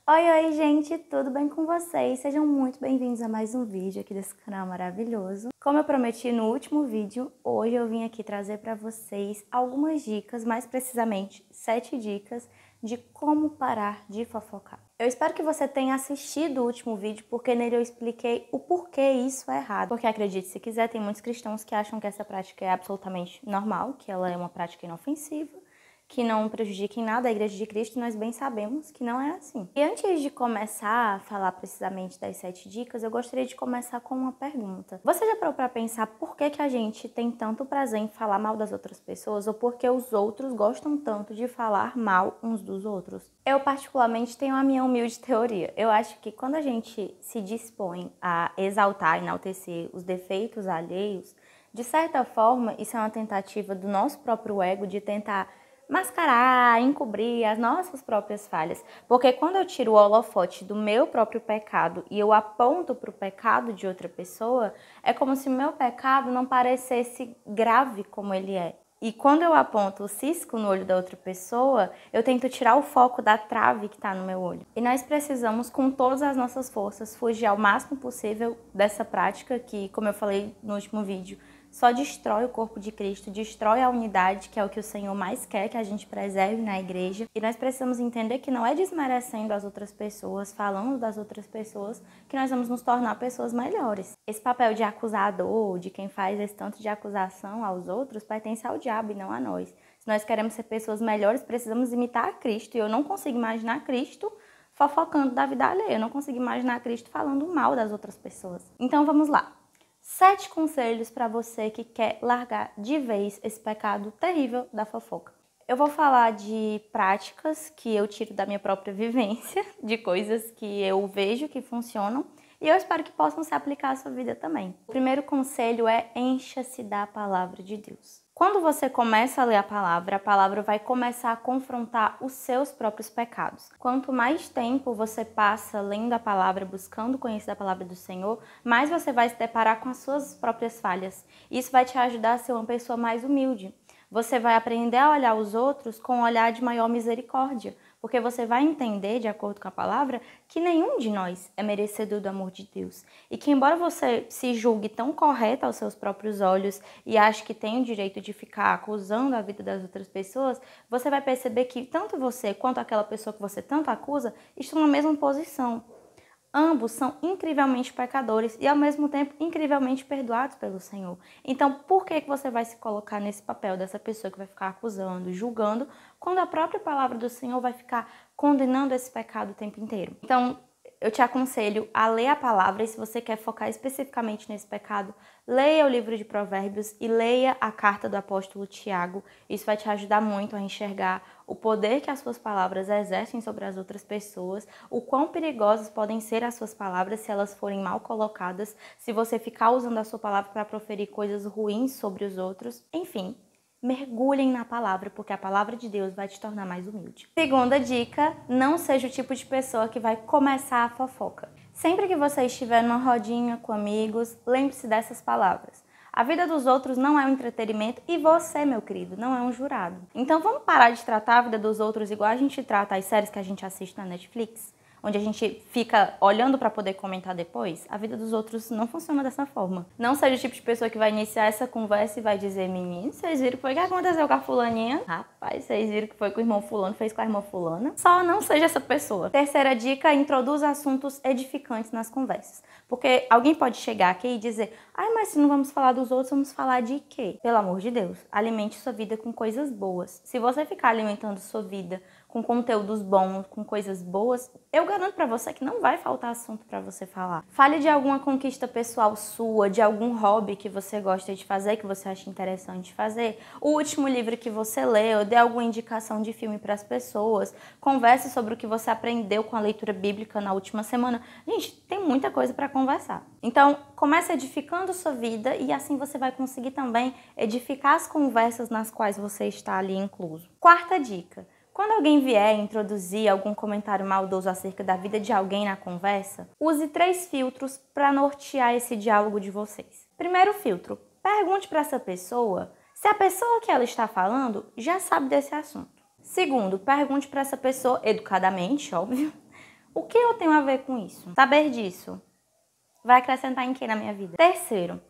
Oi, gente, tudo bem com vocês? Sejam muito bem-vindos a mais um vídeo aqui desse canal maravilhoso. Como eu prometi no último vídeo, hoje eu vim aqui trazer para vocês algumas dicas, mais precisamente 7 dicas de como parar de fofocar. Eu espero que você tenha assistido o último vídeo, porque nele eu expliquei o porquê isso é errado. Porque acredite se quiser, tem muitos cristãos que acham que essa prática é absolutamente normal, que ela é uma prática inofensiva, que não prejudique em nada a Igreja de Cristo, nós bem sabemos que não é assim. E antes de começar a falar precisamente das 7 dicas, eu gostaria de começar com uma pergunta. Você já parou para pensar por que a gente tem tanto prazer em falar mal das outras pessoas, ou por que os outros gostam tanto de falar mal uns dos outros? Eu particularmente tenho a minha humilde teoria. Eu acho que quando a gente se dispõe a exaltar, enaltecer os defeitos alheios, de certa forma, isso é uma tentativa do nosso próprio ego de tentar mascarar, encobrir as nossas próprias falhas. Porque quando eu tiro o holofote do meu próprio pecado e eu aponto para o pecado de outra pessoa, é como se o meu pecado não parecesse grave como ele é. E quando eu aponto o cisco no olho da outra pessoa, eu tento tirar o foco da trave que está no meu olho. E nós precisamos, com todas as nossas forças, fugir ao máximo possível dessa prática que, como eu falei no último vídeo, só destrói o corpo de Cristo, destrói a unidade, que é o que o Senhor mais quer que a gente preserve na igreja. E nós precisamos entender que não é desmerecendo as outras pessoas, falando das outras pessoas, que nós vamos nos tornar pessoas melhores. Esse papel de acusador, de quem faz esse tanto de acusação aos outros, pertence ao diabo e não a nós. Se nós queremos ser pessoas melhores, precisamos imitar a Cristo. E eu não consigo imaginar Cristo fofocando da vida alheia. Eu não consigo imaginar Cristo falando mal das outras pessoas. Então vamos lá. 7 conselhos para você que quer largar de vez esse pecado terrível da fofoca. Eu vou falar de práticas que eu tiro da minha própria vivência, de coisas que eu vejo que funcionam e eu espero que possam se aplicar à sua vida também. O primeiro conselho é encha-se da palavra de Deus. Quando você começa a ler a palavra vai começar a confrontar os seus próprios pecados. Quanto mais tempo você passa lendo a palavra, buscando conhecer a palavra do Senhor, mais você vai se deparar com as suas próprias falhas. Isso vai te ajudar a ser uma pessoa mais humilde. Você vai aprender a olhar os outros com um olhar de maior misericórdia, porque você vai entender, de acordo com a palavra, que nenhum de nós é merecedor do amor de Deus. E que embora você se julgue tão correta aos seus próprios olhos e ache que tem o direito de ficar acusando a vida das outras pessoas, você vai perceber que tanto você quanto aquela pessoa que você tanto acusa estão na mesma posição. Ambos são incrivelmente pecadores e, ao mesmo tempo, incrivelmente perdoados pelo Senhor. Então, por que você vai se colocar nesse papel dessa pessoa que vai ficar acusando, julgando, quando a própria palavra do Senhor vai ficar condenando esse pecado o tempo inteiro? Então, eu te aconselho a ler a palavra e se você quer focar especificamente nesse pecado, leia o livro de Provérbios e leia a carta do apóstolo Tiago. Isso vai te ajudar muito a enxergar o poder que as suas palavras exercem sobre as outras pessoas, o quão perigosas podem ser as suas palavras se elas forem mal colocadas, se você ficar usando a sua palavra para proferir coisas ruins sobre os outros. Enfim, mergulhem na palavra, porque a palavra de Deus vai te tornar mais humilde. Segunda dica, não seja o tipo de pessoa que vai começar a fofoca. Sempre que você estiver numa rodinha com amigos, lembre-se dessas palavras. A vida dos outros não é um entretenimento e você, meu querido, não é um jurado. Então vamos parar de tratar a vida dos outros igual a gente trata as séries que a gente assiste na Netflix? Onde a gente fica olhando para poder comentar depois. A vida dos outros não funciona dessa forma. Não seja o tipo de pessoa que vai iniciar essa conversa e vai dizer: menino, vocês viram o que foi que aconteceu com a fulaninha? Rapaz, vocês viram o que foi que o irmão fulano fez com a irmã fulana? Só não seja essa pessoa. Terceira dica, introduza assuntos edificantes nas conversas. Porque alguém pode chegar aqui e dizer: ai, mas se não vamos falar dos outros, vamos falar de quê? Pelo amor de Deus, alimente sua vida com coisas boas. Se você ficar alimentando sua vida com conteúdos bons, com coisas boas, eu garanto pra você que não vai faltar assunto pra você falar. Fale de alguma conquista pessoal sua, de algum hobby que você gosta de fazer, que você acha interessante fazer, o último livro que você leu, dê alguma indicação de filme pras pessoas, converse sobre o que você aprendeu com a leitura bíblica na última semana. Gente, tem muita coisa pra conversar. Então, comece edificando sua vida e assim você vai conseguir também edificar as conversas nas quais você está ali incluso. Quarta dica. Quando alguém vier introduzir algum comentário maldoso acerca da vida de alguém na conversa, use 3 filtros para nortear esse diálogo de vocês. Primeiro filtro, pergunte para essa pessoa se a pessoa que ela está falando já sabe desse assunto. Segundo, pergunte para essa pessoa, educadamente, óbvio, O que eu tenho a ver com isso? Saber disso vai acrescentar em que na minha vida? Terceiro,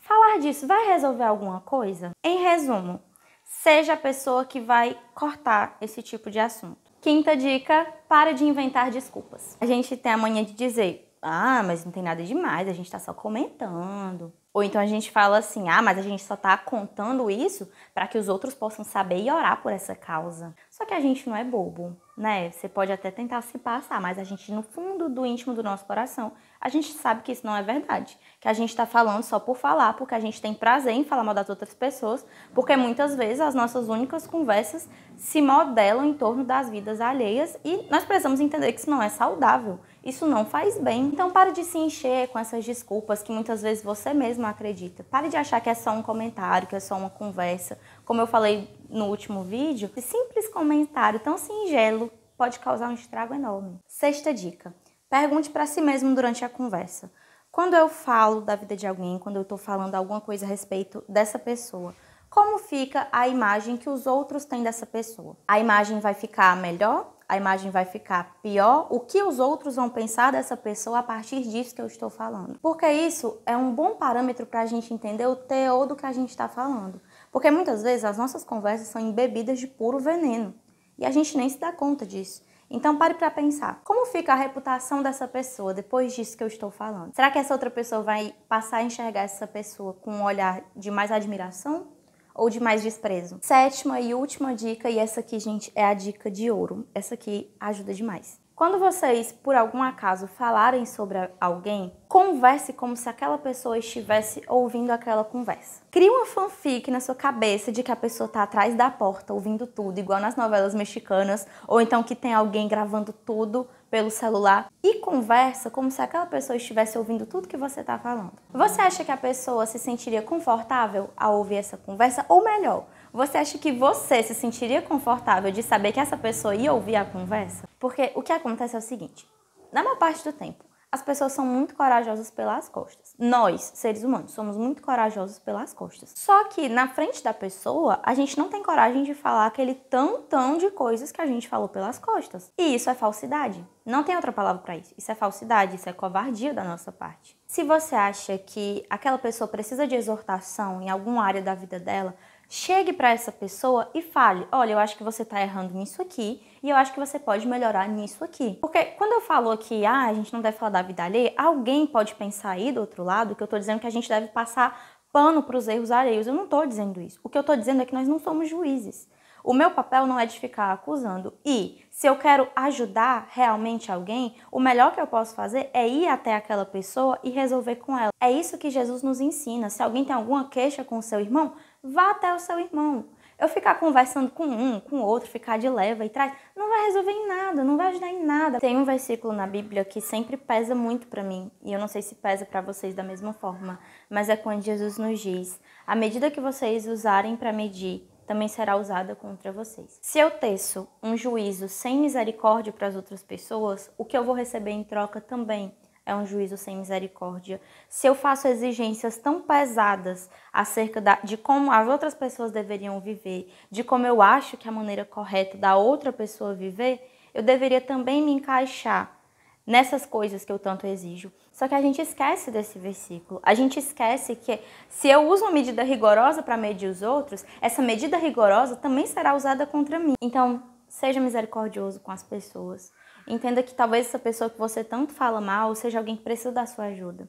falar disso vai resolver alguma coisa? Em resumo, seja a pessoa que vai cortar esse tipo de assunto. Quinta dica, para de inventar desculpas. A gente tem a mania de dizer, mas não tem nada demais, a gente tá só comentando. Ou então a gente fala assim, mas a gente só tá contando isso para que os outros possam saber e orar por essa causa. Só que a gente não é bobo, né? Você pode até tentar se passar, mas a gente, no fundo do íntimo do nosso coração, a gente sabe que isso não é verdade. Que a gente tá falando só por falar, porque a gente tem prazer em falar mal das outras pessoas, porque muitas vezes as nossas únicas conversas se modelam em torno das vidas alheias e nós precisamos entender que isso não é saudável. Isso não faz bem. Então pare de se encher com essas desculpas que muitas vezes você mesmo acredita. Pare de achar que é só um comentário, que é só uma conversa. Como eu falei no último vídeo, esse simples comentário tão singelo pode causar um estrago enorme. Sexta dica. Pergunte para si mesmo durante a conversa. Quando eu falo da vida de alguém, quando eu estou falando alguma coisa a respeito dessa pessoa, como fica a imagem que os outros têm dessa pessoa? A imagem vai ficar melhor? A imagem vai ficar pior? O que os outros vão pensar dessa pessoa a partir disso que eu estou falando? Porque isso é um bom parâmetro para a gente entender o teor do que a gente está falando. Porque muitas vezes as nossas conversas são embebidas de puro veneno e a gente nem se dá conta disso. Então pare para pensar, como fica a reputação dessa pessoa depois disso que eu estou falando? Será que essa outra pessoa vai passar a enxergar essa pessoa com um olhar de mais admiração ou de mais desprezo? Sétima e última dica, e essa aqui, gente, é a dica de ouro. Essa aqui ajuda demais. Quando vocês, por algum acaso, falarem sobre alguém, converse como se aquela pessoa estivesse ouvindo aquela conversa. Crie uma fanfic na sua cabeça de que a pessoa está atrás da porta ouvindo tudo, igual nas novelas mexicanas, ou então que tem alguém gravando tudo pelo celular, e conversa como se aquela pessoa estivesse ouvindo tudo que você está falando. Você acha que a pessoa se sentiria confortável ao ouvir essa conversa? Ou melhor, você acha que você se sentiria confortável de saber que essa pessoa ia ouvir a conversa? Porque o que acontece é o seguinte, na maior parte do tempo, as pessoas são muito corajosas pelas costas. Nós, seres humanos, somos muito corajosos pelas costas. Só que na frente da pessoa, a gente não tem coragem de falar aquele tantão de coisas que a gente falou pelas costas. E isso é falsidade. Não tem outra palavra para isso. Isso é falsidade, isso é covardia da nossa parte. Se você acha que aquela pessoa precisa de exortação em alguma área da vida dela, chegue para essa pessoa e fale, olha, eu acho que você está errando nisso aqui e eu acho que você pode melhorar nisso aqui. Porque quando eu falo aqui, a gente não deve falar da vida alheia, alguém pode pensar aí do outro lado que eu estou dizendo que a gente deve passar pano para os erros alheios. Eu não estou dizendo isso. O que eu estou dizendo é que nós não somos juízes. O meu papel não é de ficar acusando. E se eu quero ajudar realmente alguém, o melhor que eu posso fazer é ir até aquela pessoa e resolver com ela. É isso que Jesus nos ensina. Se alguém tem alguma queixa com o seu irmão, vá até o seu irmão. Eu ficar conversando com um, com o outro, ficar de leva e trás, não vai resolver em nada, não vai ajudar em nada. Tem um versículo na Bíblia que sempre pesa muito para mim, e eu não sei se pesa para vocês da mesma forma, mas é quando Jesus nos diz, a medida que vocês usarem para medir, também será usada contra vocês. Se eu teço um juízo sem misericórdia para as outras pessoas, o que eu vou receber em troca também é um juízo sem misericórdia. Se eu faço exigências tão pesadas acerca de como as outras pessoas deveriam viver, de como eu acho que é a maneira correta da outra pessoa viver, eu deveria também me encaixar nessas coisas que eu tanto exijo. Só que a gente esquece desse versículo. A gente esquece que se eu uso uma medida rigorosa para medir os outros, essa medida rigorosa também será usada contra mim. Então, seja misericordioso com as pessoas. Entenda que talvez essa pessoa que você tanto fala mal seja alguém que precisa da sua ajuda.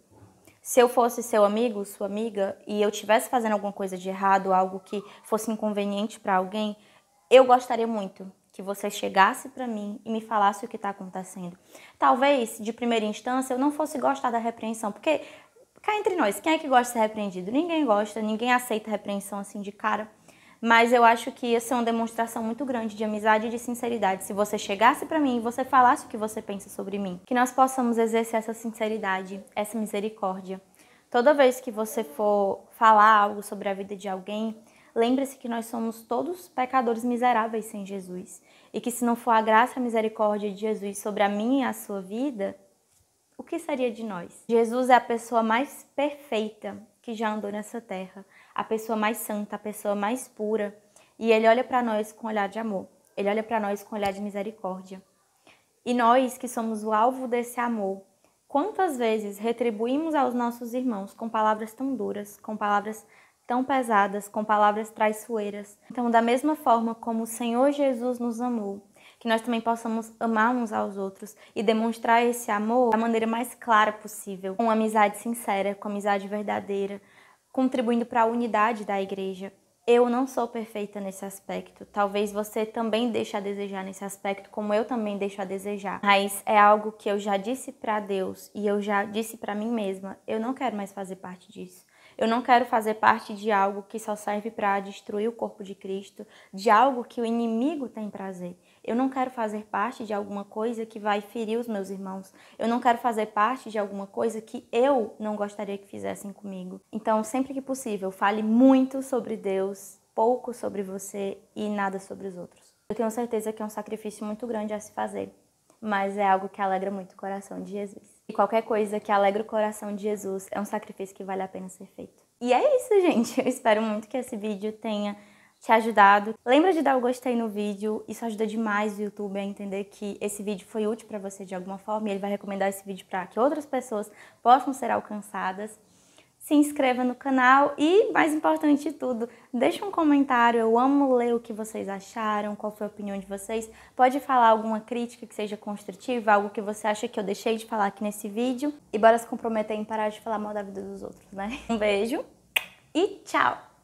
Se eu fosse seu amigo, sua amiga, e eu estivesse fazendo alguma coisa de errado, algo que fosse inconveniente para alguém, eu gostaria muito que você chegasse para mim e me falasse o que está acontecendo. Talvez, de primeira instância, eu não fosse gostar da repreensão, porque cá entre nós, quem é que gosta de ser repreendido? Ninguém gosta, ninguém aceita repreensão assim de cara. Mas eu acho que ia ser uma demonstração muito grande de amizade e de sinceridade se você chegasse para mim e você falasse o que você pensa sobre mim. Que nós possamos exercer essa sinceridade, essa misericórdia. Toda vez que você for falar algo sobre a vida de alguém, lembre-se que nós somos todos pecadores miseráveis sem Jesus. E que se não for a graça e a misericórdia de Jesus sobre a minha e a sua vida, o que seria de nós? Jesus é a pessoa mais perfeita que já andou nessa terra, a pessoa mais santa, a pessoa mais pura. E Ele olha para nós com um olhar de amor. Ele olha para nós com um olhar de misericórdia. E nós que somos o alvo desse amor, quantas vezes retribuímos aos nossos irmãos com palavras tão duras, com palavras tão pesadas, com palavras traiçoeiras? Então, da mesma forma como o Senhor Jesus nos amou, que nós também possamos amar uns aos outros e demonstrar esse amor da maneira mais clara possível, com amizade sincera, com amizade verdadeira, contribuindo para a unidade da igreja. Eu não sou perfeita nesse aspecto. Talvez você também deixe a desejar nesse aspecto, como eu também deixo a desejar. Mas é algo que eu já disse para Deus e eu já disse para mim mesma. Eu não quero mais fazer parte disso. Eu não quero fazer parte de algo que só serve para destruir o corpo de Cristo, de algo que o inimigo tem prazer. Eu não quero fazer parte de alguma coisa que vai ferir os meus irmãos. Eu não quero fazer parte de alguma coisa que eu não gostaria que fizessem comigo. Então, sempre que possível, fale muito sobre Deus, pouco sobre você e nada sobre os outros. Eu tenho certeza que é um sacrifício muito grande a se fazer, mas é algo que alegra muito o coração de Jesus. E qualquer coisa que alegra o coração de Jesus é um sacrifício que vale a pena ser feito. E é isso, gente. Eu espero muito que esse vídeo tenha te ajudado. Lembra de dar o gostei no vídeo, isso ajuda demais o YouTube a entender que esse vídeo foi útil para você de alguma forma e ele vai recomendar esse vídeo para que outras pessoas possam ser alcançadas. Se inscreva no canal e, mais importante de tudo, deixa um comentário. Eu amo ler o que vocês acharam, qual foi a opinião de vocês. Pode falar alguma crítica que seja construtiva, algo que você acha que eu deixei de falar aqui nesse vídeo. E bora se comprometer em parar de falar mal da vida dos outros, né? Um beijo e tchau!